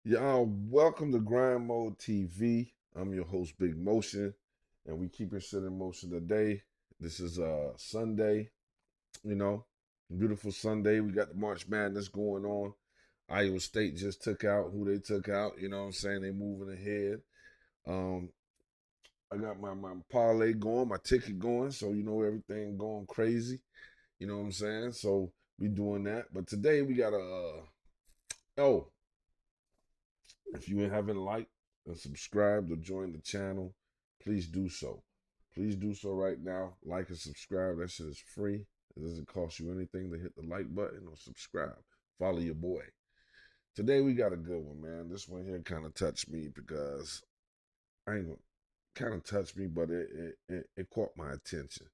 Y'all, welcome to Grind Mode TV. I'm your host, Big Motion, and we keep shit in motion today. This is Sunday, you know, beautiful Sunday. We got the March Madness going on. Iowa State just took out who they took out. You know what I'm saying? They moving ahead. Um, I got my parlay going, my ticket going, so you know everything going crazy. You know what I'm saying? So we doing that. But today we got a oh. If you haven't liked and subscribed or joined the channel, please do so. Please do so right now. Like and subscribe. That shit is free. It doesn't cost you anything to hit the like button or subscribe. Follow your boy. Today we got a good one, man. This one here kind of touched me because I ain't gonna kind of touched me, but it caught my attention.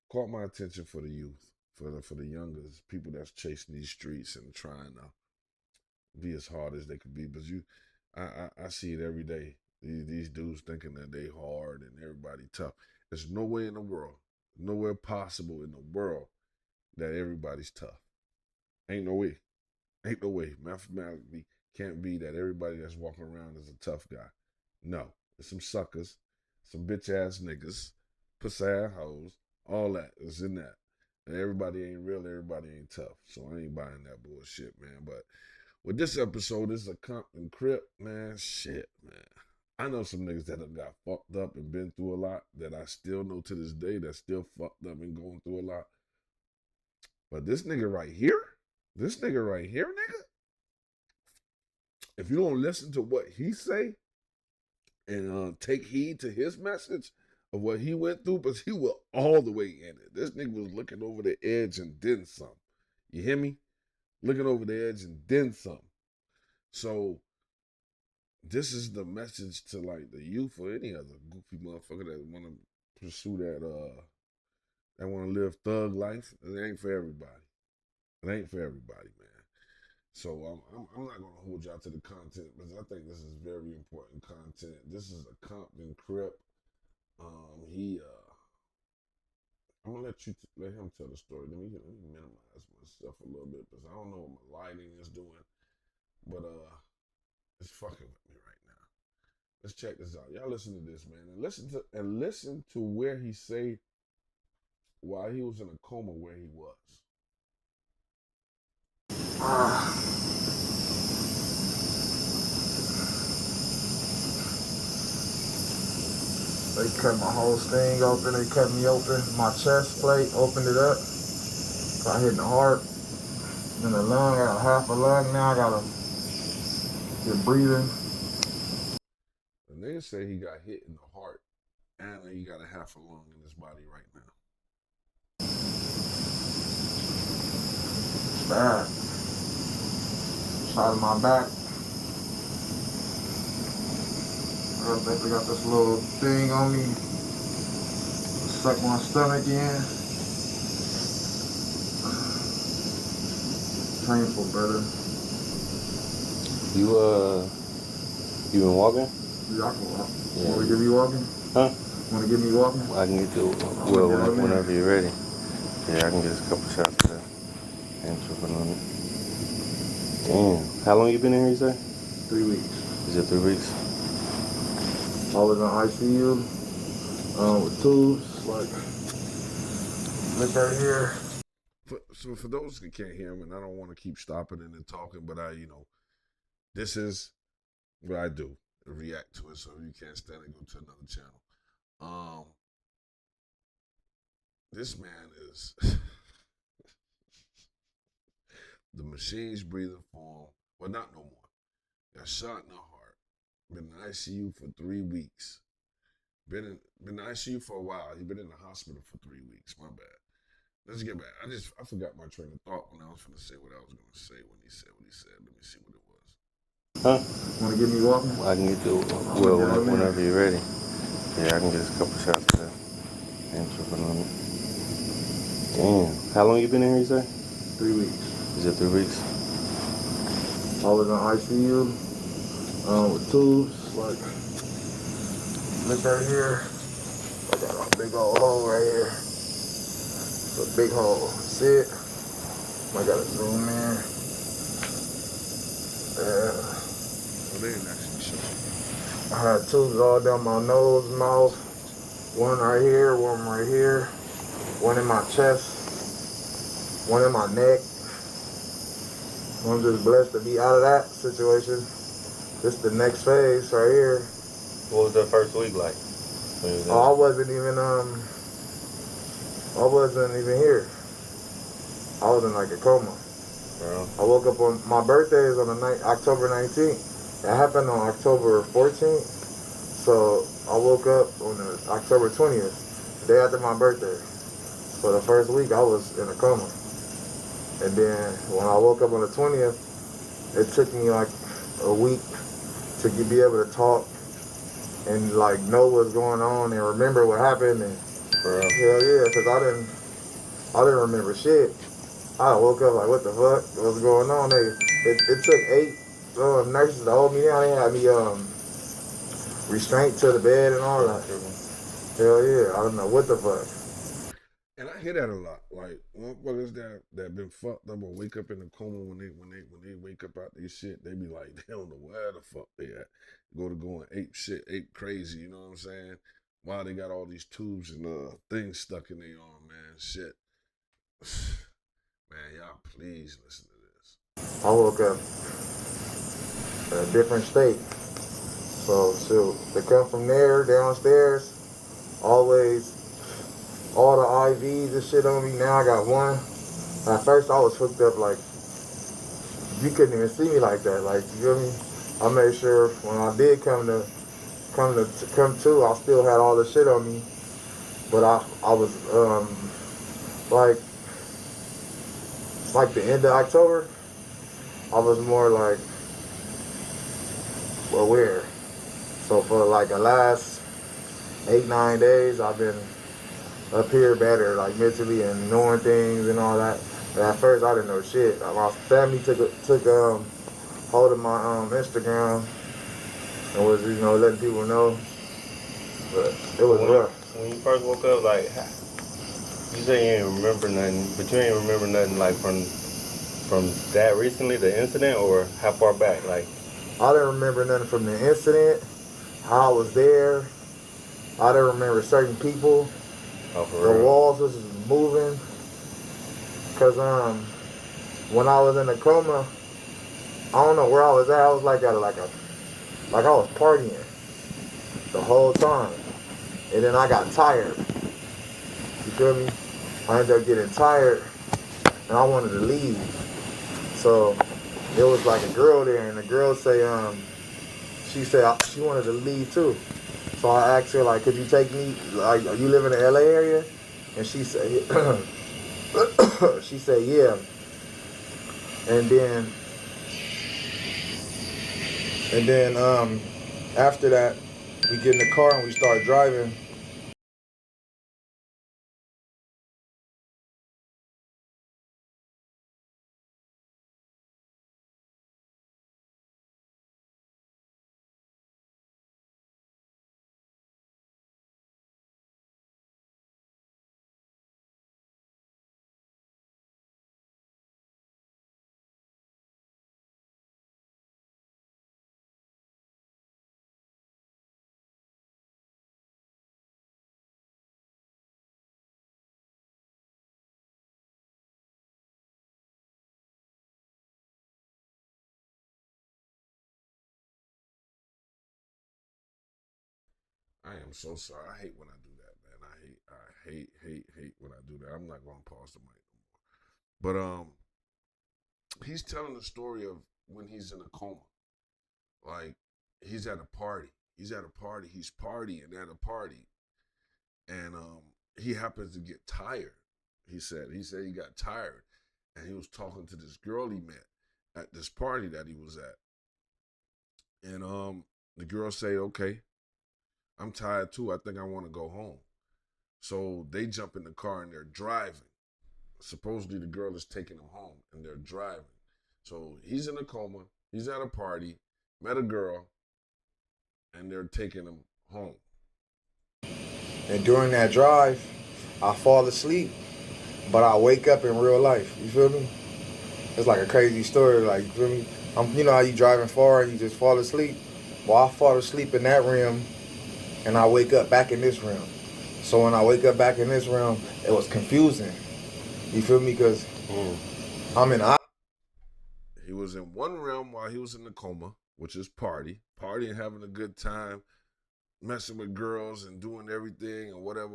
Caught my attention for the youth, for the youngers, people that's chasing these streets and trying to be as hard as they could be. But I see it every day. These dudes thinking that they hard and everybody tough. There's no way in the world, nowhere possible in the world that everybody's tough. Ain't no way. Ain't no way. Mathematically can't be that everybody that's walking around is a tough guy. No. There's some suckers, some bitch ass niggas, pussy ass hoes, all that is in that. And everybody ain't real, everybody ain't tough. So I ain't buying that bullshit, man. But with this episode, this is a Compton Crip, man. Shit, man. I know some niggas that have got fucked up and been through a lot that I still know to this day that's still fucked up and going through a lot. But this nigga right here, nigga, if you don't listen to what he say and take heed to his message of what he went through, but he was all the way in it. This nigga was looking over the edge and then some. You hear me? Looking over the edge and then some. So this is the message to like the youth or any other goofy motherfucker that want to pursue that want to live thug life. It ain't for everybody. It ain't for everybody, man. So I'm not gonna hold y'all to the content because I think this is very important content. This is a Compton Crip. I'm gonna let him tell the story. Let me minimize myself a little bit because I don't know what my lighting is doing, but it's fucking with me right now. Let's check this out. Y'all listen to this, man, and listen to where he say why he was in a coma where he was. They cut my whole thing open. They cut me open. My chest plate, opened it up. Got hit in the heart. In the lung, I got half a lung now. I gotta get breathing. The nigga say he got hit in the heart and he got a half a lung in his body right now. It's bad. Shot in my back. They got this little thing on me. Suck my stomach in. Painful, brother. You been walking? Yeah, I can walk. Yeah. Want to get me walking? Huh? Want to get me walking? I can get you, whenever you're ready. Yeah, I can get us a couple shots of that. Ain't tripping on it. Damn. How long you been in here, you say? 3 weeks. Is it 3 weeks? I was in ICU with tubes, like, look right here. So for those that can't hear him, and I don't want to keep stopping and then talking, but this is what I do, react to it. So you can't stand and go to another channel. This man is the machine's breathing for him. Well, not no more. Got shot in the heart. Been in ICU for 3 weeks. Been in ICU for a while. He been in the hospital for 3 weeks. My bad. Let's get back. I forgot my train of thought when I was going to say what I was going to say when he said what he said. Let me see what it was. Huh? Want to get me walking? I can get you, whenever you're ready. Yeah, I can get us a couple shots of that. Ain't tripping on it. Damn. How long you been in here, you say? 3 weeks. Is it 3 weeks? I was in ICU with tubes, like, look right here. I got a big old hole right here. It's a big hole. See it? I gotta zoom in. Yeah. didn't actually show me. I had tubes all down my nose, mouth, one right here, one right here, one in my chest, one in my neck. I'm just blessed to be out of that situation. This the next phase right here. What was that first week like? Oh, I wasn't even here. I was in like a coma. Bro. I woke up on my birthday is on the October 19th. It happened on October 14th. So I woke up on the October 20th, the day after my birthday. So the first week I was in a coma. And then when I woke up on the 20th, it took me like a week to be able to talk and like know what's going on and remember what happened. And Bro. hell yeah, because I didn't remember shit. I woke up like, what the fuck? What's going on? It took 8 nurses to hold me down. They had me restraint to the bed and all that. Hell yeah, I don't know what the fuck. And I hear that a lot. Like motherfuckers that been fucked up or wake up in a coma when they wake up out their shit, they be like, they don't know where the fuck they at. Going ape crazy, you know what I'm saying? Why they got all these tubes and things stuck in their arm, man. Shit. Man, y'all please listen to this. I woke up in a different state. So shoot, to come from there downstairs, always all the IVs and shit on me. Now I got one. At first I was hooked up like you couldn't even see me like that. Like you feel me? I made sure when I did come to, I still had all the shit on me. But I was like the end of October, I was more like aware. So for like the last 8-9 days, I've been up here better, like mentally and knowing things and all that. But at first, I didn't know shit. My family took hold of my Instagram and was letting people know. But it was rough. When you first woke up, like you say you ain't remember nothing, but you ain't remember nothing like from that recently, the incident, or how far back? Like I didn't remember nothing from the incident, how I was there. I didn't remember certain people. oh, for The real? walls was moving. Cause when I was in the coma, I don't know where I was at. I was like at like I was partying the whole time, and then I got tired. You feel me? I ended up getting tired, and I wanted to leave. So there was like a girl there, and the girl say she said she wanted to leave too. So I asked her like, could you take me? Like, you live in the LA area? And she said, she said yeah. And then after that, we get in the car and we start driving. I am so sorry. I hate when I do that, man. I hate when I do that. I'm not gonna pause the mic no more. But he's telling the story of when he's in a coma. Like he's at a party. He's at a party. He's partying at a party, and he happens to get tired. He said he got tired, and he was talking to this girl he met at this party that he was at, and the girl say, "Okay, I'm tired too. I think I want to go home." So they jump in the car and they're driving. Supposedly the girl is taking him home and they're driving. So he's in a coma. He's at a party, met a girl, and they're taking him home. And during that drive, I fall asleep, but I wake up in real life. You feel me? It's like a crazy story. Like, you feel me? You know how you driving far and you just fall asleep? Well, I fall asleep in that realm and I wake up back in this realm. So when I wake up back in this realm, it was confusing. You feel me? Because I'm in. He was in one realm while he was in the coma, which is partying, having a good time, messing with girls and doing everything and whatever.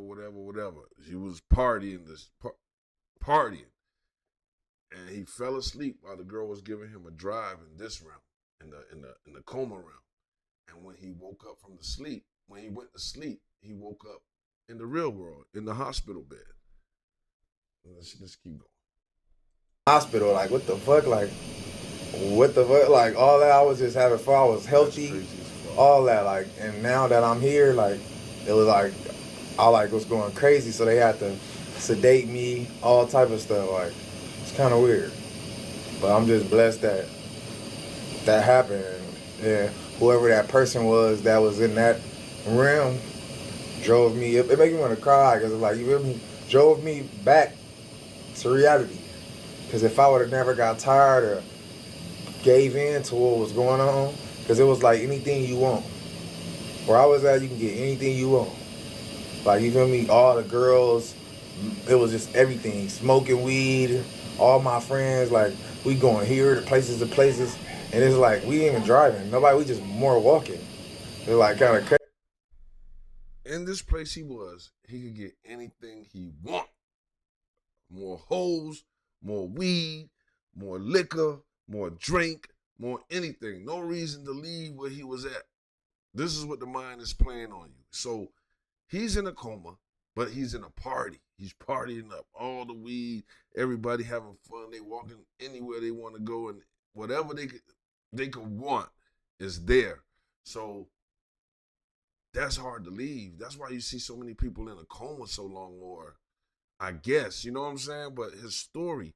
He was partying, and he fell asleep while the girl was giving him a drive in this realm, in the coma realm. And when he woke up from the sleep, when he went to sleep, he woke up in the real world, in the hospital bed. Let's keep going. Hospital, like what the fuck, like what the fuck, like all that. I was just having fun. I was healthy, all that, like. And now that I'm here, like it was like I like was going crazy. So they had to sedate me, all type of stuff. Like it's kind of weird, but I'm just blessed that that happened. And whoever that person was that was in that realm drove me. It made me want to cry because like you feel me, drove me back to reality. Because if I would have never got tired or gave in to what was going on, because it was like anything you want. Where I was at, you can get anything you want. Like, you feel me? All the girls, it was just everything. Smoking weed, all my friends, like, we going here to places. And it's like, we ain't even driving. Nobody, we just more walking. It's like kind of crazy. In this place he could get anything he want. More hoes, more weed, more liquor, more drink, more anything. No reason to leave where he was at. This is what the mind is playing on you. So he's in a coma, but he's in a party. He's partying up all the weed, everybody having fun. They walking anywhere they want to go, and whatever they could want is there. So that's hard to leave. That's why you see so many people in a coma so long, or I guess, you know what I'm saying? But his story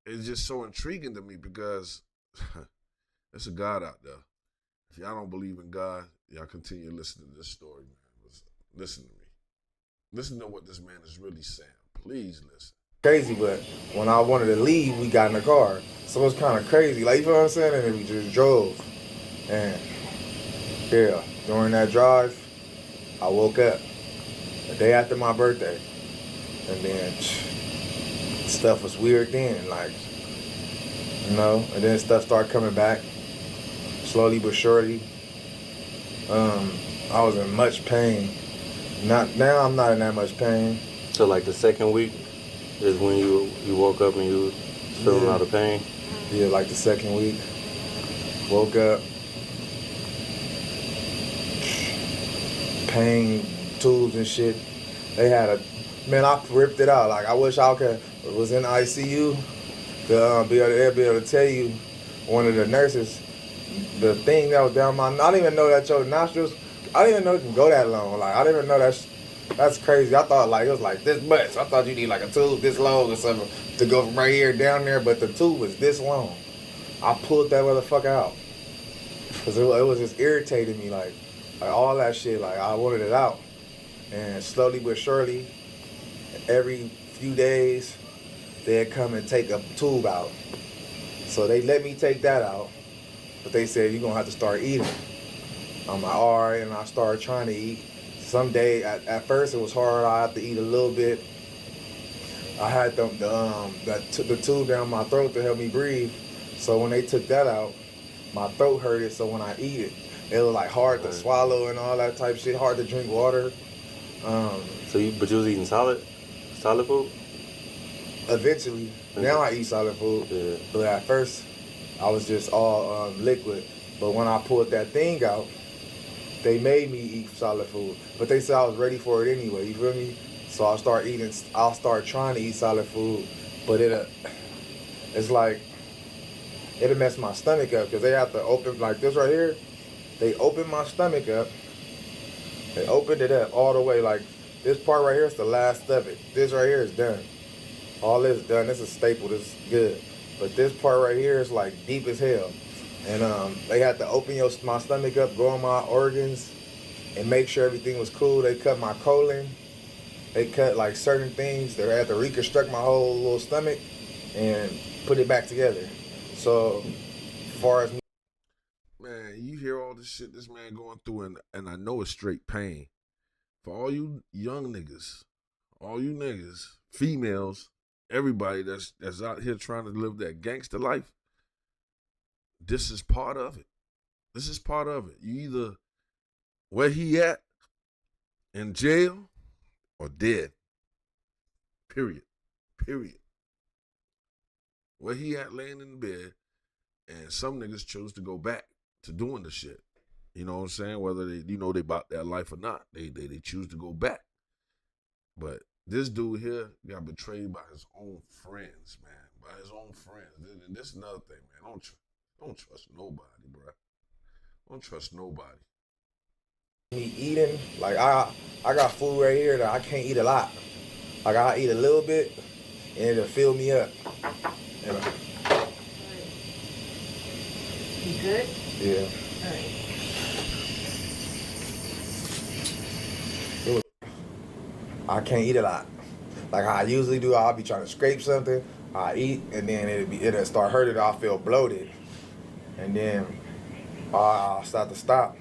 is just so intriguing to me because there's a God out there. If y'all don't believe in God, y'all continue listening to this story, man. Listen to me. Listen to what this man is really saying. Please listen. Crazy, but when I wanted to leave, we got in the car. So it was kind of crazy. Like, you know what I'm saying? And then we just drove. And, yeah, during that drive, I woke up the day after my birthday. And then stuff was weird then, like, you know, and then stuff started coming back slowly but surely. I was in much pain. Now I'm not in that much pain. So like the second week is when you woke up and you was feeling a lot of pain? Yeah, like the second week. Woke up. Pain, tubes and shit. They had man, I ripped it out. Like, I wish I was in ICU to be able to tell you, one of the nurses, the thing that was down my, I didn't even know that your nostrils, I didn't even know it can go that long. Like, I didn't even know that's crazy. I thought like it was like this much. I thought you need like a tube this long or something to go from right here down there, but the tube was this long. I pulled that motherfucker out because it was just irritating me, like all that shit. Like, I wanted it out, and slowly but surely, every few days, they'd come and take a tube out. So they let me take that out, but they said, you're going to have to start eating. I'm like, all right, and I started trying to eat. Some day, at first it was hard. I had to eat a little bit. I had the tube down my throat to help me breathe. So when they took that out, my throat hurted. So when I eat it was like hard to swallow and all that type shit, hard to drink water. But you was eating solid food? Eventually, now I eat solid food. Yeah. But at first, I was just all liquid. But when I pulled that thing out, they made me eat solid food. But they said I was ready for it anyway, you feel me? So I'll start trying to eat solid food. But it's like, it'll mess my stomach up because they have to open, like this right here. They opened my stomach up. They opened it up all the way. Like, this part right here is the last of it. This right here is done. All this is done. This is staple. This is good. But this part right here is like deep as hell. And they had to open my stomach up, go on my organs, and make sure everything was cool. They cut my colon. They cut like certain things. They had to reconstruct my whole little stomach and put it back together. So far as me. Man, you hear all this shit this man going through, and I know it's straight pain. For all you young niggas, all you niggas, females, everybody that's out here trying to live that gangster life, this is part of it. This is part of it. You either where he at, in jail, or dead. Period. Period. Where he at laying in bed, and some niggas chose to go back to doing the shit. You know what I'm saying? Whether they, they about that life or not, they choose to go back. But this dude here got betrayed by his own friends, man. By his own friends. And this is another thing, man. Don't trust nobody, bro. Don't trust nobody. Me eating, like I got food right here that I can't eat a lot. Like I eat a little bit, and it'll fill me up. And, You good? yeah. All right. I can't eat a lot. Like how I usually do, I'll be trying to scrape something, I eat, and then it'll start hurting, I'll feel bloated. And then I'll start to stop,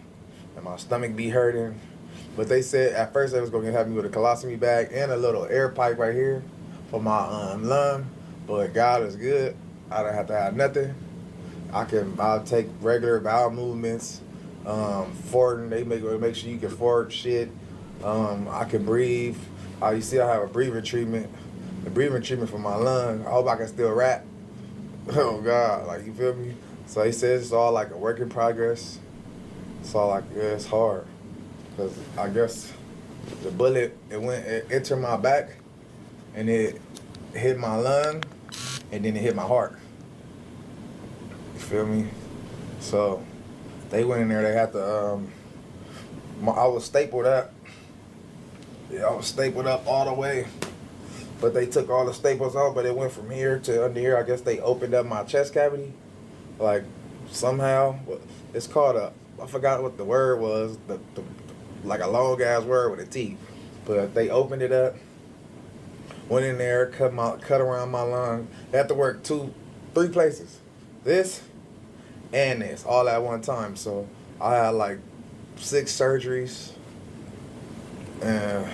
and my stomach be hurting. But they said at first they was going to have me with a colostomy bag and a little air pipe right here for my lung. But God is good. I don't have to have nothing. I'll take regular bowel movements. Farting, they make sure you can fart shit. I can breathe. You see I have a breathing treatment. The breathing treatment for my lung. I hope I can still rap. Oh God, like you feel me? So he says it's all like a work in progress. It's all like, yeah, it's hard. Cause I guess the bullet, it entered my back and it hit my lung and then it hit my heart. You feel me? So they went in there, they had to, I was stapled up. Yeah, I was stapled up all the way. But they took all the staples off, but it went from here to under here. I guess they opened up my chest cavity. Like, somehow. It's called I forgot what the word was. Like a long ass word with a T. But they opened it up. Went in there, cut around my lung. They had to work 3 places. This and this, all at one time. So I had like 6 surgeries. And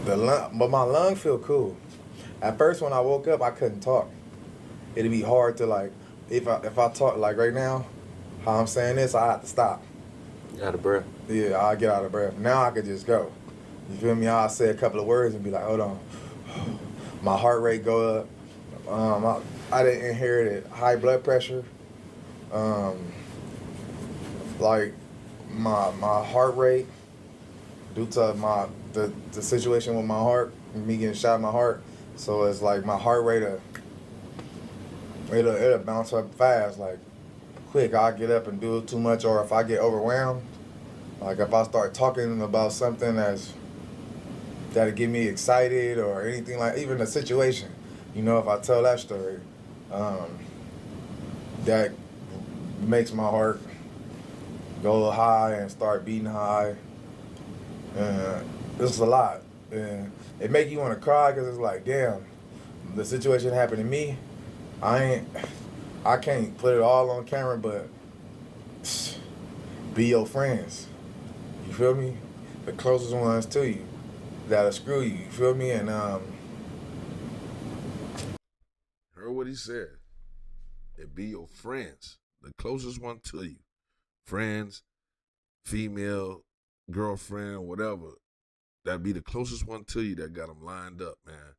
but my lung feel cool. At first when I woke up, I couldn't talk. It'd be hard to like, if I talk like right now, how I'm saying this, I have to stop. Out of breath. Yeah, I get out of breath. Now I could just go. You feel me? I'll say a couple of words and be like, hold on. My heart rate go up. I didn't inherit high blood pressure. Like my heart rate, due to the situation with my heart, me getting shot in my heart. So it's like my heart rate it'll bounce up fast, like quick. I'll get up and do it too much, or if I get overwhelmed, like if I start talking about something that'll get me excited or anything, like even a situation, if I tell that story, that makes my heart go high and start beating high. And this is a lot. And it make you want to cry because it's like, damn, the situation happened to me. I can't put it all on camera, but be your friends. You feel me? The closest ones to you that'll screw you. You feel me? And Heard what he said. It be your friends, the closest one to you. Friends, female, girlfriend, whatever. That'd be the closest one to you that got them lined up, man.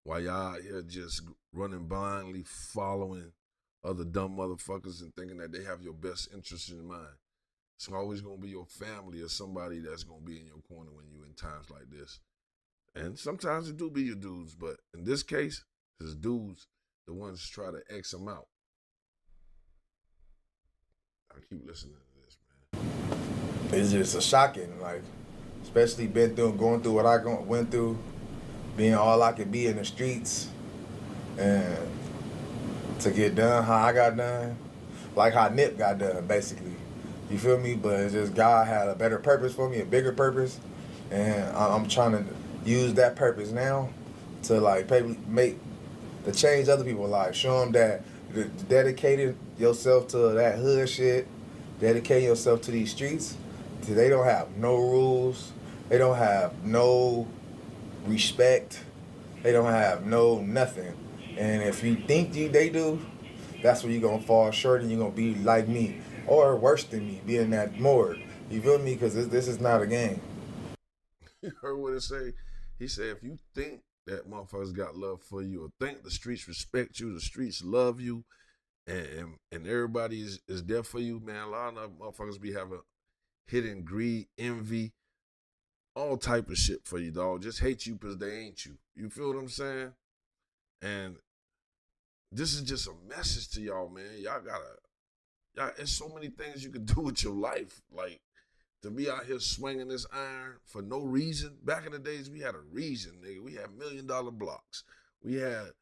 While y'all out here just running blindly, following other dumb motherfuckers and thinking that they have your best interests in mind. It's always going to be your family or somebody that's going to be in your corner when you in times like this. And sometimes it do be your dudes, but in this case, his dudes, the ones try to X them out. I keep listening to this, man. it's just a shocking, like, especially going through what I went through, being all I could be in the streets, and to get done how I got done, like how Nip got done, basically. You feel me? But it's just God had a better purpose for me, a bigger purpose, and I'm trying to use that purpose now to like change other people's lives, show them that dedicating yourself to that hood shit, dedicating yourself to these streets, they don't have no rules. They don't have no respect. They don't have no nothing. And if you think they do, that's where you're going to fall short and you're going to be like me. Or worse than me, being that morgue. You feel me? Because this is not a game. You heard what it say? He said, if you think that motherfuckers got love for you, or think the streets respect you, the streets love you, and everybody is there for you, man, a lot of motherfuckers be having hidden greed, envy, all type of shit for you, dog. Just hate you because they ain't you. You feel what I'm saying? And this is just a message to y'all, man. Y'all, it's so many things you can do with your life. Like, to be out here swinging this iron for no reason. Back in the days, we had a reason, nigga. We had $1 million blocks. We had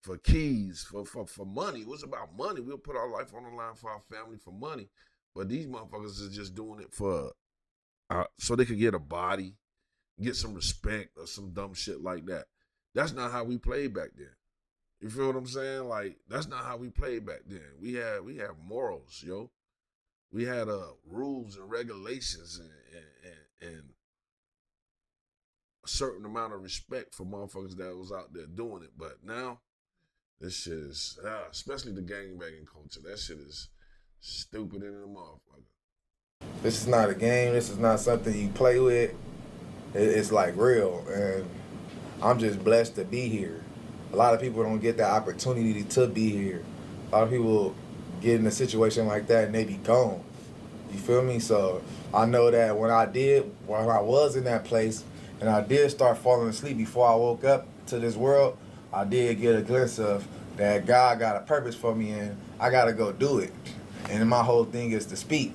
for keys, for money. It was about money. We'll put our life on the line for our family for money. But these motherfuckers is just doing it for so they could get a body, get some respect or some dumb shit like that. That's not how we played back then. You feel what I'm saying? Like, that's not how we played back then. We had morals, yo. We had rules and regulations and a certain amount of respect for motherfuckers that was out there doing it. But now, this shit is, especially the gangbanging culture, that shit is stupid in the motherfucker. This is not a game. This is not something you play with. It's like real. And I'm just blessed to be here. A lot of people don't get that opportunity to be here. A lot of people get in a situation like that and they be gone. You feel me? So I know that when I was in that place and I did start falling asleep before I woke up to this world, I did get a glimpse of that God got a purpose for me and I got to go do it. And my whole thing is to speak,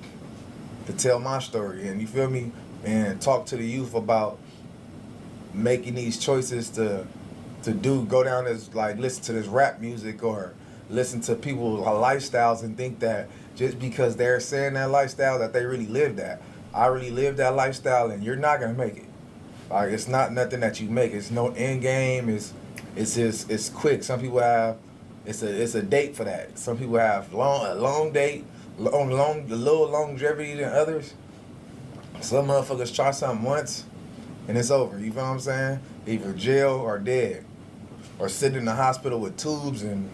to tell my story. And you feel me? And talk to the youth about making these choices to go down this, like, listen to this rap music or listen to people's lifestyles and think that just because they're saying that lifestyle that they really live that. I really live that lifestyle and you're not gonna make it. Like, it's not nothing that you make. It's no end game. It's quick. Some people have it's a date for that. Some people have a long date, a little longevity than others. Some motherfuckers try something once and it's over. You feel what I'm saying? Either jail or dead. Or sitting in the hospital with tubes and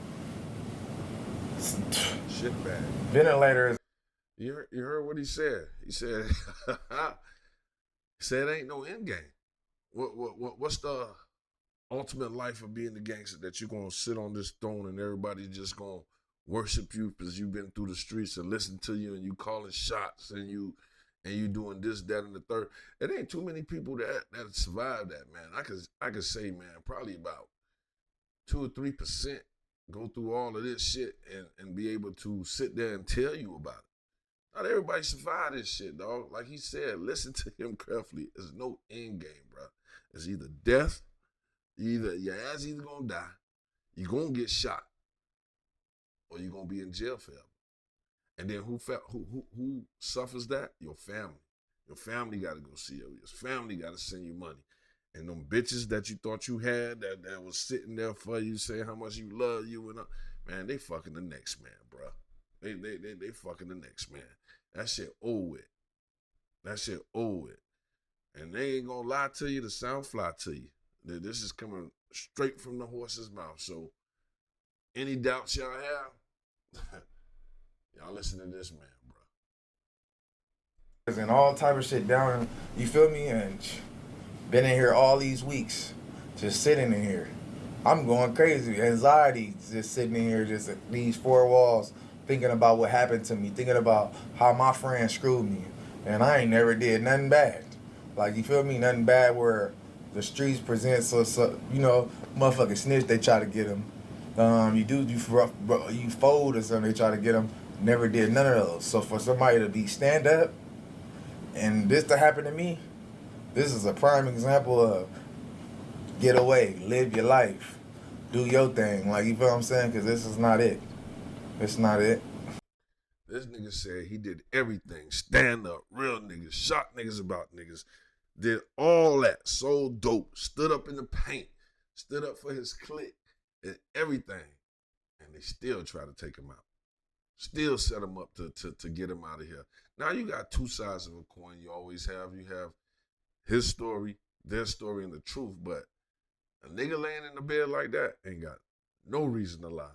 Shit bad. ventilators. You heard what he said? He said, it ain't no end game. What's the ultimate life of being the gangster, that you're gonna sit on this throne and everybody just gonna worship you because you've been through the streets and listen to you and you calling shots and you doing this, that, and the third. It ain't too many people that survive that, man. I could say, man, probably about 2 or 3% go through all of this shit and be able to sit there and tell you about it. Not everybody survive this shit, dog. Like he said, listen to him carefully. There's no end game, bro. It's either death, your ass either gonna die, you're gonna get shot, or you're gonna be in jail forever. And then who suffers that? Your family. Your family got to go see you. Your family got to send you money. And them bitches that you thought you had that was sitting there for you, saying how much you love you and man, they fucking the next man, bro. They fucking the next man. That shit old with. That shit old with. And they ain't gonna lie to you. The sound fly to you. This is coming straight from the horse's mouth. So any doubts y'all have, y'all listen to this man, bro. And all type of shit down, you feel me? And been in here all these weeks, just sitting in here. I'm going crazy. Anxiety, just sitting in here, just these four walls, thinking about what happened to me, thinking about how my friend screwed me. And I ain't never did nothing bad. Like, you feel me? Nothing bad where the streets present, so you know, motherfucking snitch, they try to get him. You fold or something, they try to get him. Never did none of those. So for somebody to be stand up and this to happen to me, this is a prime example of get away, live your life, do your thing. Like, you feel what I'm saying? Because this is not it. It's not it. This nigga said he did everything. Stand up, real niggas, shot niggas about niggas, did all that, sold dope, stood up in the paint, stood up for his clique and everything. And and they still try to take him out. Still set him up to get him out of here. Now you got two sides of a coin. You always have. You have his story, their story, and the truth. But a nigga laying in the bed like that ain't got no reason to lie.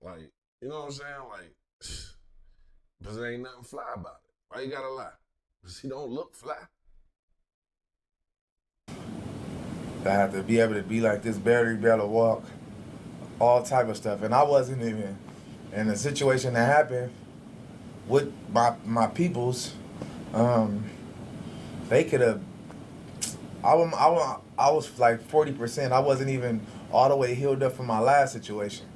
Like, you know what I'm saying? Like, because there ain't nothing fly about it. Why you gotta lie? Because he don't look fly. I have to be able to be like this, barely be able to walk, all type of stuff. And I wasn't even in a situation that happened with my peoples. They could have. I was like 40%. I wasn't even all the way healed up from my last situation.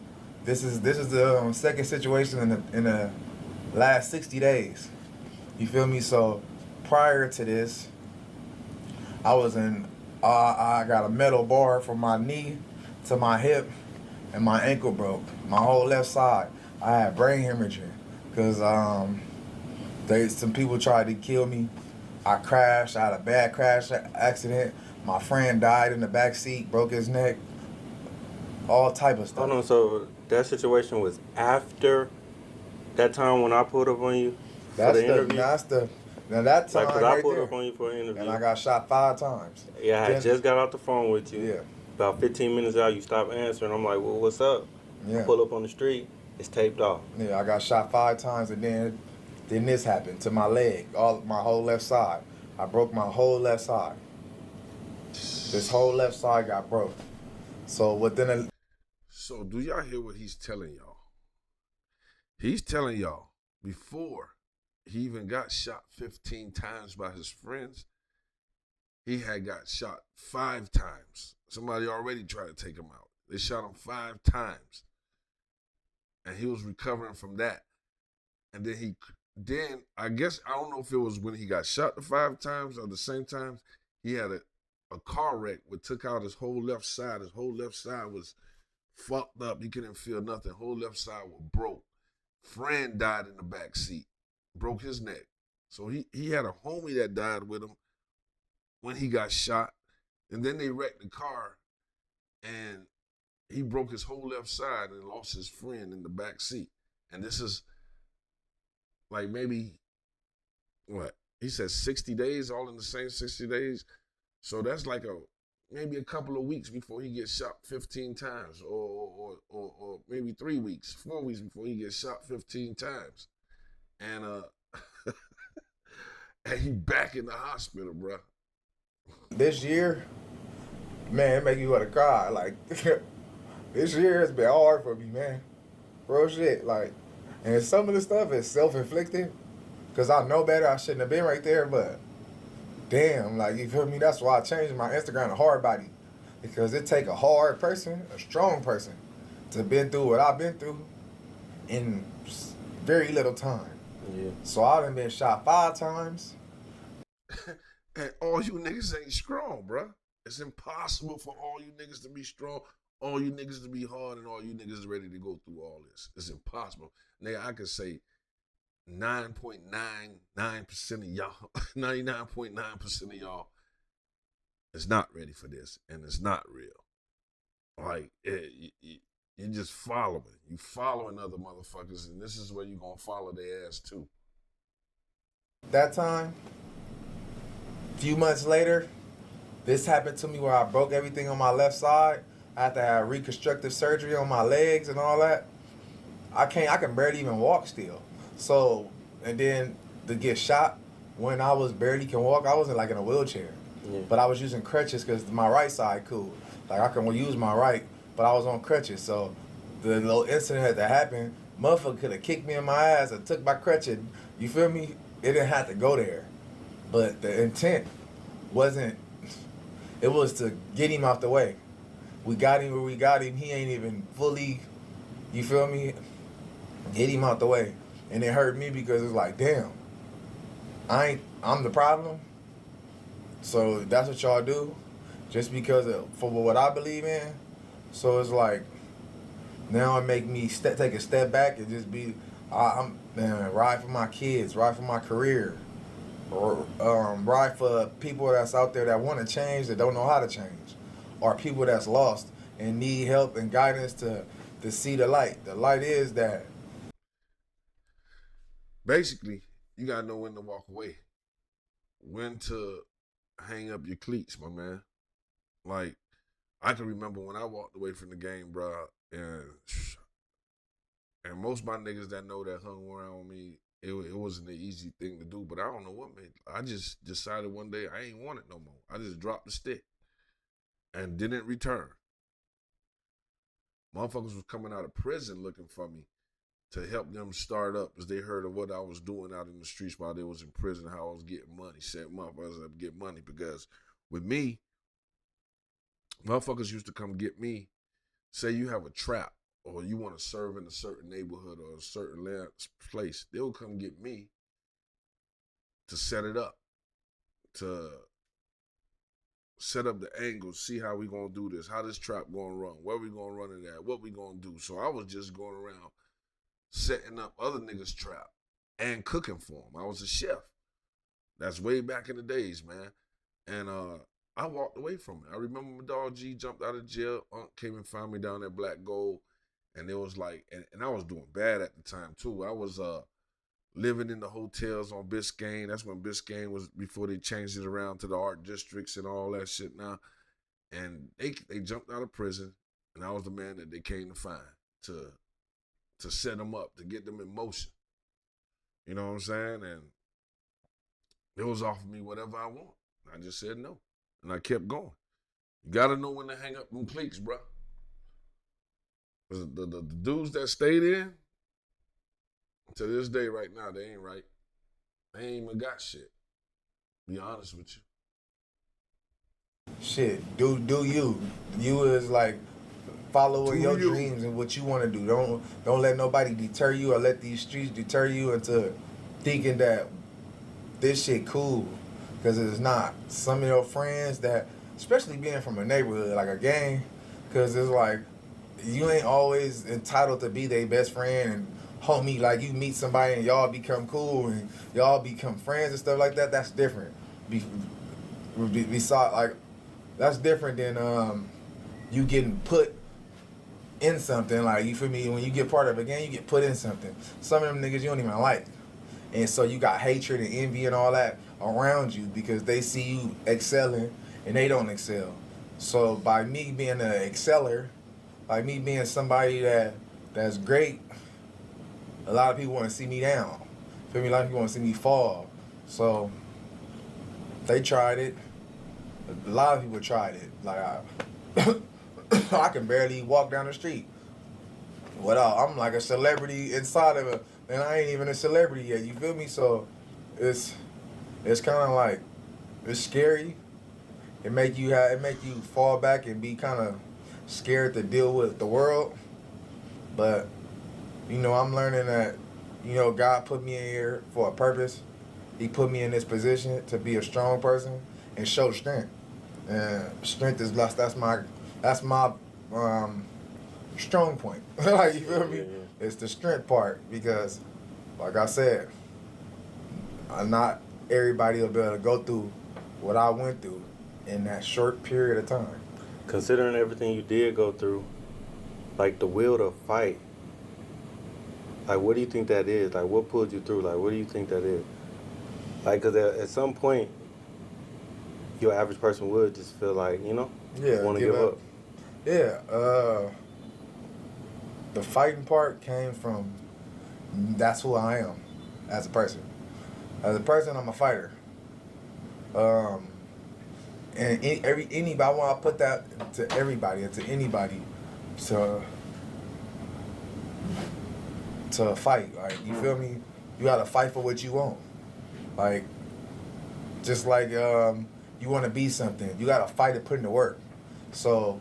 This is the second situation in the last 60 days. You feel me? So prior to this, I was in. I got a metal bar from my knee to my hip, and my ankle broke. My whole left side. I had brain hemorrhaging because some people tried to kill me. I crashed. I had a bad crash accident. My friend died in the back seat, broke his neck. All type of stuff. Hold on, so that situation was after that time when I pulled up on you for the interview? Now that time Like, 'cause right I pulled there, up on you for an interview. and I got shot 5 times. Yeah, I had just got off the phone with you. Yeah. About 15 minutes out, you stopped answering. I'm like, well, what's up? Yeah. Pull up on the street. It's taped off. Yeah, I got shot 5 times, and then this happened to my leg, my whole left side. I broke my whole left side. This whole left side got broke. So So do y'all hear what he's telling y'all? He's telling y'all before he even got shot 15 times by his friends, he had got shot 5 times. Somebody already tried to take him out. They shot him 5 times. And he was recovering from that. And then I guess, I don't know if it was when he got shot the 5 times or the same times, he had a car wreck which took out his whole left side. His whole left side was fucked up. He couldn't feel nothing. Whole left side was broke. Friend died in the back seat. Broke his neck. So he had a homie that died with him when he got shot. And then they wrecked the car and he broke his whole left side and lost his friend in the back seat. And this is like maybe, what? He said 60 days, all in the same 60 days. So that's like maybe a couple of weeks before he gets shot 15 times, or maybe 3 weeks, 4 weeks before he gets shot 15 times. And and he back in the hospital, bro. this year, man, it make you want to cry. Like, this year has been hard for me, man. Real shit. Like, and some of the stuff is self-inflicted, because I know better. I shouldn't have been right there, but damn, like, you feel me? That's why I changed my Instagram to hard body, because it take a hard person, a strong person, to been through what I've been through in very little time. Yeah. So I done been shot 5 times. And all you niggas ain't strong, bro. It's impossible for all you niggas to be strong, all you niggas to be hard, and all you niggas ready to go through all this. It's impossible. Nigga, I could say 9.99% of y'all, 99.9% of y'all is not ready for this, and it's not real. Like, you're just following. You following other motherfuckers, and this is where you gonna follow their ass too. That time, a few months later, this happened to me where I broke everything on my left side. I had to have reconstructive surgery on my legs and all that. I can barely even walk still. So, and then to get shot when I was barely can walk, I wasn't like in a wheelchair. Yeah. But I was using crutches because my right side cool. Like, I can use my right, but I was on crutches. So the little incident that happened, motherfucker could have kicked me in my ass and took my crutch and, you feel me? It didn't have to go there. But the intent wasn't, it was to get him out the way. We got him where we got him. He ain't even fully, you feel me? Get him out the way. And it hurt me because it's like, damn, I'm the problem. So that's what y'all do, just because for what I believe in. So it's like, now it make me take a step back and just be, ride for my kids, ride for my career, or ride for people that's out there that want to change, that don't know how to change, or people that's lost and need help and guidance to to see the light. The light is that. Basically, you gotta know when to walk away, when to hang up your cleats, my man. Like, I can remember when I walked away from the game, bro, and most of my niggas that know that hung around me, it wasn't an easy thing to do, but I don't know what made. I just decided one day I ain't want it no more. I just dropped the stick and didn't return. Motherfuckers was coming out of prison looking for me to help them start up as they heard of what I was doing out in the streets while they was in prison, how I was getting money, set motherfuckers up to get money. Because with me, motherfuckers used to come get me, say you have a trap or you want to serve in a certain neighborhood or a certain place, they'll come get me to set it up, to set up the angles, see how we gonna do this, how this trap gonna run, where we gonna run it at, what we gonna do. So I was just going around setting up other niggas' trap and cooking for them. I was a chef. That's way back in the days, man. And I walked away from it. I remember my dog G jumped out of jail. Unc came and found me down at Black Gold. And it was like, and I was doing bad at the time too. I was living in the hotels on Biscayne. That's when Biscayne was, before they changed it around to the art districts and all that shit now. And they jumped out of prison, and I was the man that they came to find to set them up, to get them in motion. You know what I'm saying? And they was offering me whatever I want. I just said no, and I kept going. You got to know when to hang up them cleats, bro. The dudes that stayed in, to this day right now, they ain't right. They ain't even got shit. Be honest with you. Shit, do you. You is like following your you. dreams and what you want to do. Don't let nobody deter you or let these streets deter you into thinking that this shit cool, because it's not. Some of your friends that, especially being from a neighborhood like a gang, because it's like you ain't always entitled to be their best friend and homie. Like, you meet somebody and y'all become cool and y'all become friends and stuff like that. That's different. Besides, like, that's different than you getting put in something. Like, you feel me? When you get part of a gang, you get put in something. Some of them niggas you don't even like, and so you got hatred and envy and all that around you because they see you excelling and they don't excel. So by me being an exceller, like me being somebody that's great, a lot of people want to see me down. Feel me? A lot of people want to see me fall. So they tried it. A lot of people tried it. Like, I can barely walk down the street. I'm like a celebrity inside of it, and I ain't even a celebrity yet. You feel me? So it's kind of like, it's scary. It make you fall back and be kind of scared to deal with the world. But I'm learning that God put me in here for a purpose. He put me in this position to be a strong person and show strength. And strength is that's my strong point. Like, you feel me? Yeah. It's the strength part, because, like I said, not everybody will be able to go through what I went through in that short period of time. Considering everything you did go through, like the will to fight, like, what do you think that is? Like, what pulled you through? Like, what do you think that is? Like, because at some point, your average person would just feel like, want to give up. Yeah. The fighting part came from, that's who I am as a person. As a person, I'm a fighter. And anybody, I want to put that to everybody and to anybody to fight. Like, you feel me? You got to fight for what you want. Like, just like you want to be something, you got to fight and put in the work. So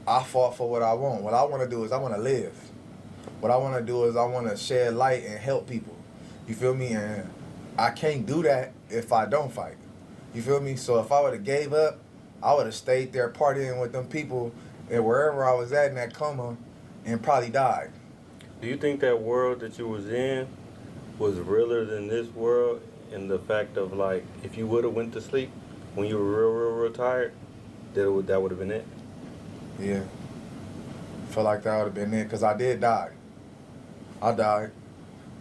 I fought for what I want. What I want to do is I want to live. What I want to do is I want to shed light and help people. You feel me? And I can't do that if I don't fight. You feel me? So if I would have gave up, I would have stayed there partying with them people and wherever I was at in that coma and probably died. Do you think that world that you was in was realer than this world, in the fact of, like, if you would have went to sleep when you were real tired, that would have been it? Yeah. feel like that would have been it, because I did die. I died.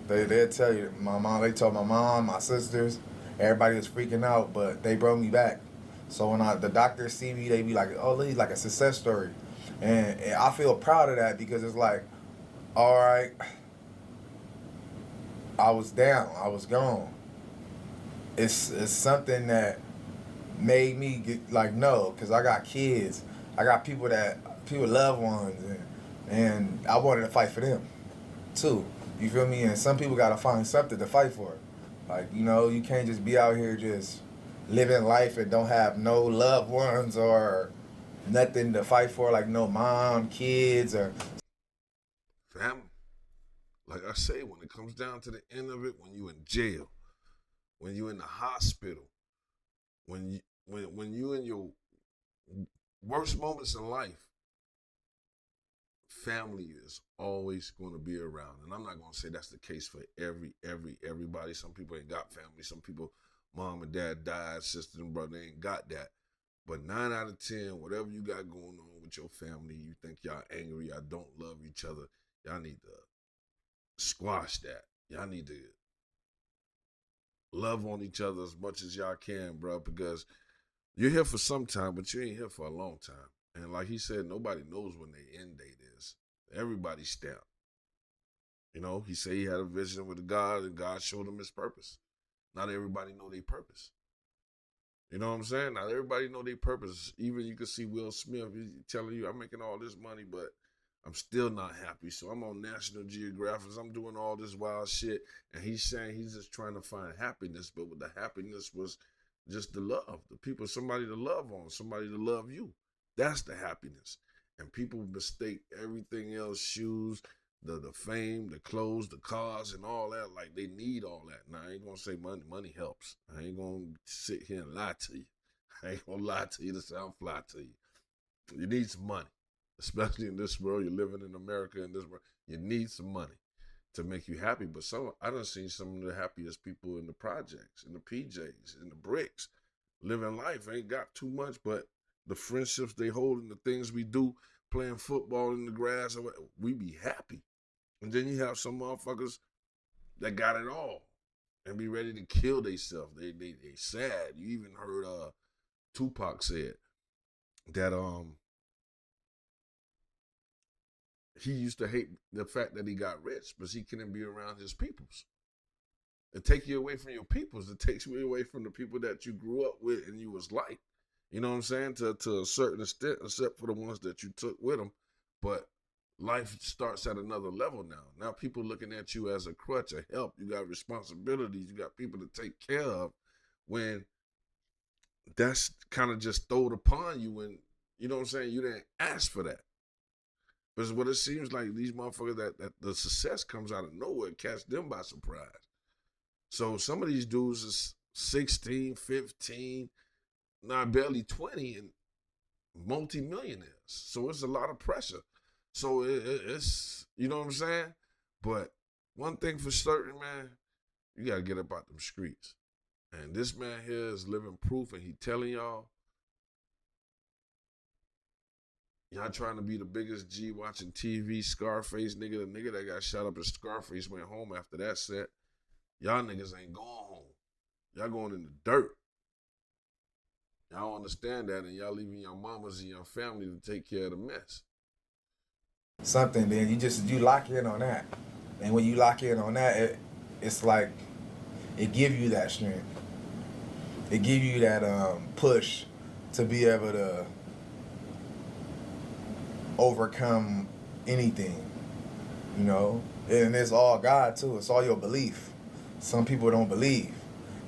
They'll tell you. They told my mom, my sisters, everybody was freaking out, but they brought me back. So when the doctors see me, they be like, oh, he's like a success story. And I feel proud of that, because it's like, all right, I was down, I was gone. It's something that made me get like, no, because I got kids, I got people, loved ones, and I wanted to fight for them too. You feel me? And some people gotta find something to fight for. Like, you can't just be out here just living life and don't have no loved ones or nothing to fight for, like no mom, kids, or Family. Like I say, when it comes down to the end of it, when you in jail, when you in the hospital, when you in your worst moments in life, family is always going to be around. And I'm not going to say that's the case for everybody. Some people ain't got family. Some people, mom and dad died, sister and brother, they ain't got that. But 9 out of 10, whatever you got going on with your family, you think y'all angry, y'all don't love each other, y'all need to squash that. Y'all need to love on each other as much as y'all can, bro, because you're here for some time, but you ain't here for a long time. And like he said, nobody knows when their end date is. Everybody's stamped. He said he had a vision with God, and God showed him his purpose. Not everybody know their purpose. You know what I'm saying? Not everybody know their purpose. Even you can see Will Smith telling you, I'm making all this money, but I'm still not happy. So I'm on National Geographic. I'm doing all this wild shit. And he's saying he's just trying to find happiness. But with the happiness was just the love. The people, somebody to love on, somebody to love you. That's the happiness. And people mistake everything else, shoes, the fame, the clothes, the cars, and all that, like they need all that. Now, I ain't going to say money helps. I ain't going to sit here and lie to you. I ain't going to lie to you to sound fly to you. You need some money, especially in this world. You're living in America, in this world. You need some money to make you happy. But I done seen some of the happiest people in the projects, in the PJs, in the bricks, living life. Ain't got too much, but the friendships they hold and the things we do, playing football in the grass, we be happy. And then you have some motherfuckers that got it all and be ready to kill themselves. They sad. You even heard Tupac said that he used to hate the fact that he got rich, but he couldn't be around his peoples. It takes you away from your peoples. It takes you away from the people that you grew up with and you was like. You know what I'm saying? To a certain extent, except for the ones that you took with them. But life starts at another level now. Now people looking at you as a crutch, a help. You got responsibilities. You got people to take care of, when that's kind of just thrown upon you, when, you know what I'm saying, you didn't ask for that. But what it seems like, these motherfuckers, that the success comes out of nowhere, catch them by surprise. So some of these dudes is 16, 15, not barely 20, and multi-millionaires. So it's a lot of pressure. So it's, you know what I'm saying? But one thing for certain, man, you got to get up out them streets. And this man here is living proof, and he telling y'all trying to be the biggest G watching TV, Scarface, nigga, the nigga that got shot up in Scarface went home after that set. Y'all niggas ain't going home. Y'all going in the dirt. Y'all understand that, and y'all leaving your mamas and your family to take care of the mess. something, then you lock in on that. And when you lock in on that, it's like it give you that strength. It give you that push to be able to overcome anything, And it's all God too. It's all your belief. Some people don't believe.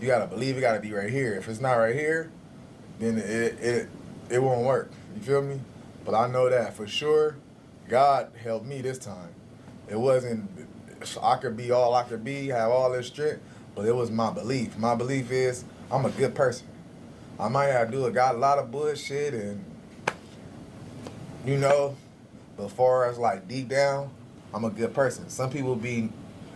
You gotta believe. It gotta be right here. If it's not right here, then it won't work. You feel me? But I know that for sure, God helped me this time. It wasn't I could be all I could be, have all this strength, but it was my belief. My belief is I'm a good person. I might have got a lot of bullshit, and but far as like deep down, I'm a good person. Some people be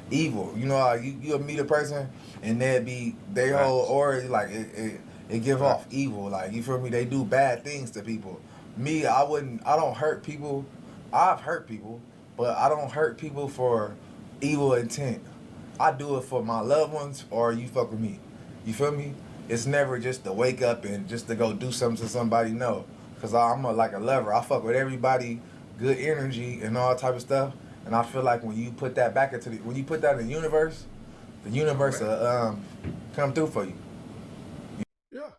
evil. How you'll meet a person and they whole aura like it give off evil. Like, you feel me? They do bad things to people. Me, I don't hurt people I've hurt people, but I don't hurt people for evil intent. I do it for my loved ones or you fuck with me. You feel me? It's never just to wake up and just to go do something to somebody. No, because like a lover. I fuck with everybody, good energy and all type of stuff. And I feel like when you put that back into when you put that in the universe Correct. will come through for you. Yeah.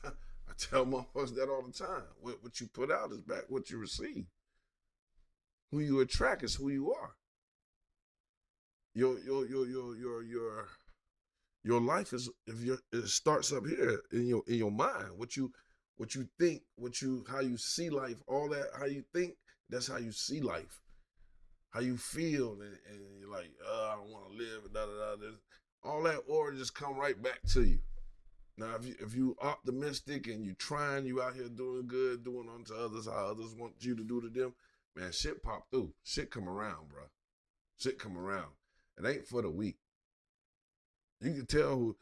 I tell motherfuckers that all the time. What you put out is back what you receive. Who you attract is who you are. Your life is it starts up here in your mind. What you think, how you see life, all that how you think, that's how you see life. How you feel and you're like, I don't want to live, da da da. All that aura just come right back to you. Now, if you optimistic and you trying, you out here doing good, doing unto others how others want you to do to them, man, shit pop through. Shit come around, bro. Shit come around. It ain't for the weak. You can tell who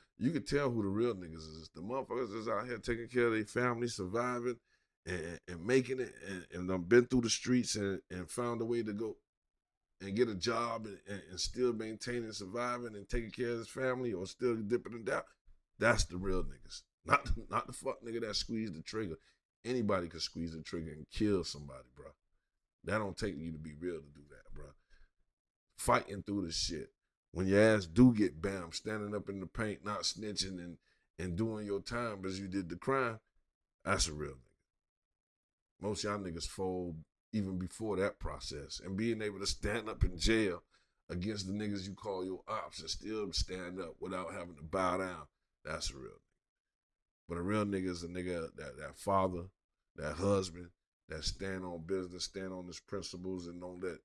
the real niggas is. The motherfuckers that's out here taking care of their family, surviving, and making it, and done been through the streets and found a way to go and get a job and still maintaining, surviving, and taking care of his family, or still dipping and down. That's the real niggas. Not the fuck nigga that squeezed the trigger. Anybody could squeeze the trigger and kill somebody, bro. That don't take you to be real to do that, bro. Fighting through the shit. When your ass do get bam, standing up in the paint, not snitching and doing your time because you did the crime, that's a real nigga. Most y'all niggas fold even before that process. And being able to stand up in jail against the niggas you call your ops and still stand up without having to bow down, that's a real nigga. But a real nigga is a nigga that father, that husband, that stand on business, stand on his principles, and don't let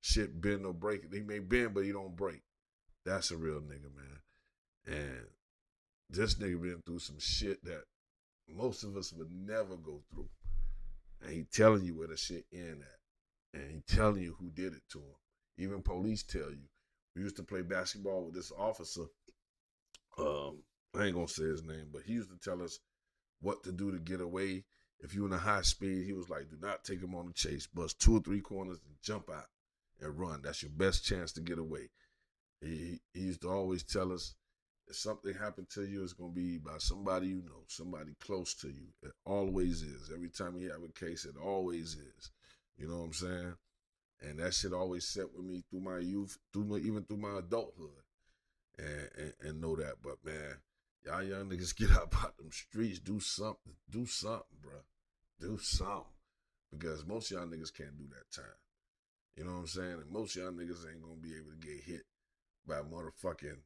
shit bend or break it. He may bend, but he don't break. That's a real nigga, man. And this nigga been through some shit that most of us would never go through. And he telling you where the shit end at. And he telling you who did it to him. Even police tell you. We used to play basketball with this officer. I ain't gonna say his name, but he used to tell us what to do to get away. If you in a high speed, he was like, do not take him on the chase. Bust 2 or 3 corners and jump out and run. That's your best chance to get away. He used to always tell us, if something happened to you, it's going to be by somebody you know, somebody close to you. It always is. Every time you have a case, it always is. You know what I'm saying? And that shit always set with me through my youth, even through my adulthood. And know that. But, man, y'all young niggas get out them streets, do something. Do something, bro. Do something. Because most of y'all niggas can't do that time. You know what I'm saying? And most of y'all niggas ain't going to be able to get hit by motherfucking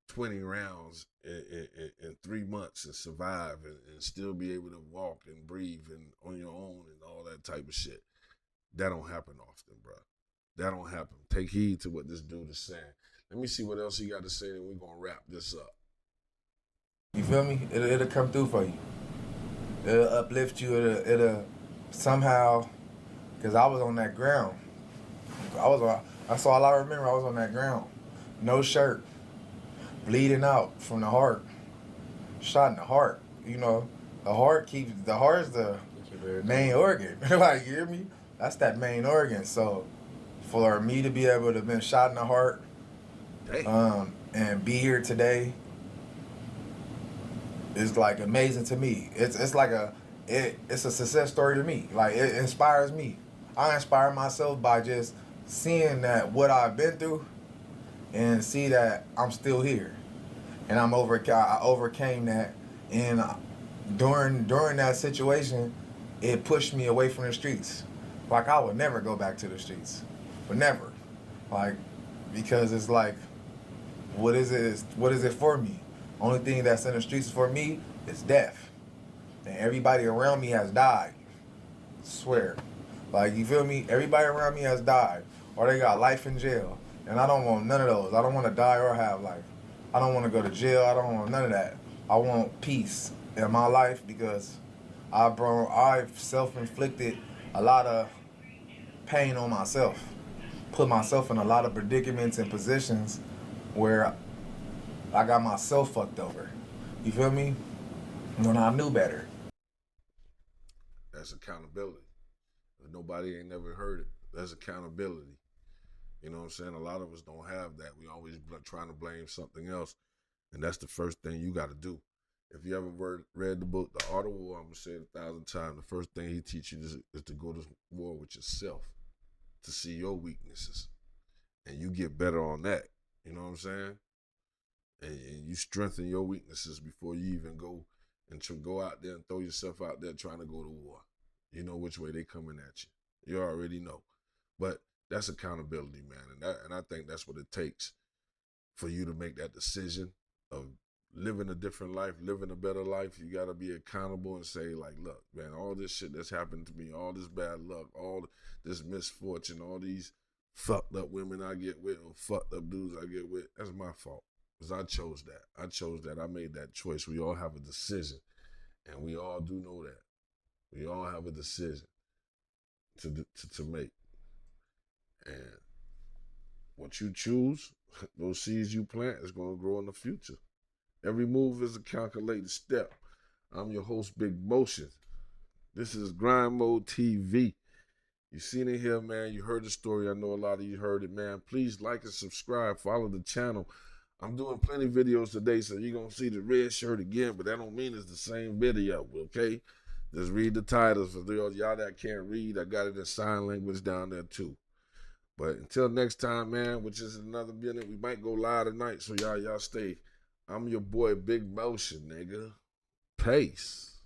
20 rounds in 3 months and survive and still be able to walk and breathe and on your own and all that type of shit. That don't happen often, bro. That don't happen. Take heed to what this dude is saying. Let me see what else he got to say, and we're going to wrap this up. You feel me? It'll come through for you. It'll uplift you. It'll somehow, because I was on that ground. That's all I remember. I was on that ground. No shirt. Bleeding out from the heart. Shot in the heart. You know, the heart is the main organ. Like, you hear me? That's that main organ. So for me to be able to have been shot in the heart, and be here today is like amazing to me. It's like it's a success story to me. Like, it inspires me. I inspire myself by just seeing that what I've been through and see that I'm still here. And I overcame that. And during that situation, it pushed me away from the streets. Like, I would never go back to the streets. Would never. Like, because it's like, what is it for me? Only thing that's in the streets for me is death. And everybody around me has died. I swear. Like, you feel me? Everybody around me has died. Or they got life in jail. And I don't want none of those. I don't want to die or have life. I don't want to go to jail. I don't want none of that. I want peace in my life because I've self-inflicted a lot of pain on myself. Put myself in a lot of predicaments and positions where I got myself fucked over. You feel me? When I knew better. That's accountability. Nobody ain't never heard it. That's accountability. You know what I'm saying? A lot of us don't have that. We always trying to blame something else. And that's the first thing you got to do. If you ever read the book, The Art of War, I'm going to say it 1,000 times, the first thing he teaches you is to go to war with yourself, to see your weaknesses. And you get better on that. You know what I'm saying? And you strengthen your weaknesses before you even go and go out there and throw yourself out there trying to go to war. You know which way they coming at you. You already know. But that's accountability, man. And I think that's what it takes for you to make that decision of living a different life, living a better life. You got to be accountable and say, like, look, man, all this shit that's happened to me, all this bad luck, all this misfortune, all these fucked up women I get with or fucked up dudes I get with, that's my fault. Because I chose that. I made that choice. We all have a decision. And we all do know that. We all have a decision to make. And what you choose, those seeds you plant is going to grow in the future. Every move is a calculated step. I'm your host, Big Motion. This is Grind Mode TV. You seen it here, man. You heard the story. I know a lot of you heard it, man. Please like and subscribe. Follow the channel. I'm doing plenty of videos today, so you're going to see the red shirt again, but that don't mean it's the same video, okay? Just read the titles. For y'all that can't read, I got it in sign language down there, too. But until next time, man, which is another minute, we might go live tonight, so y'all stay. I'm your boy, Big Motion, nigga. Peace.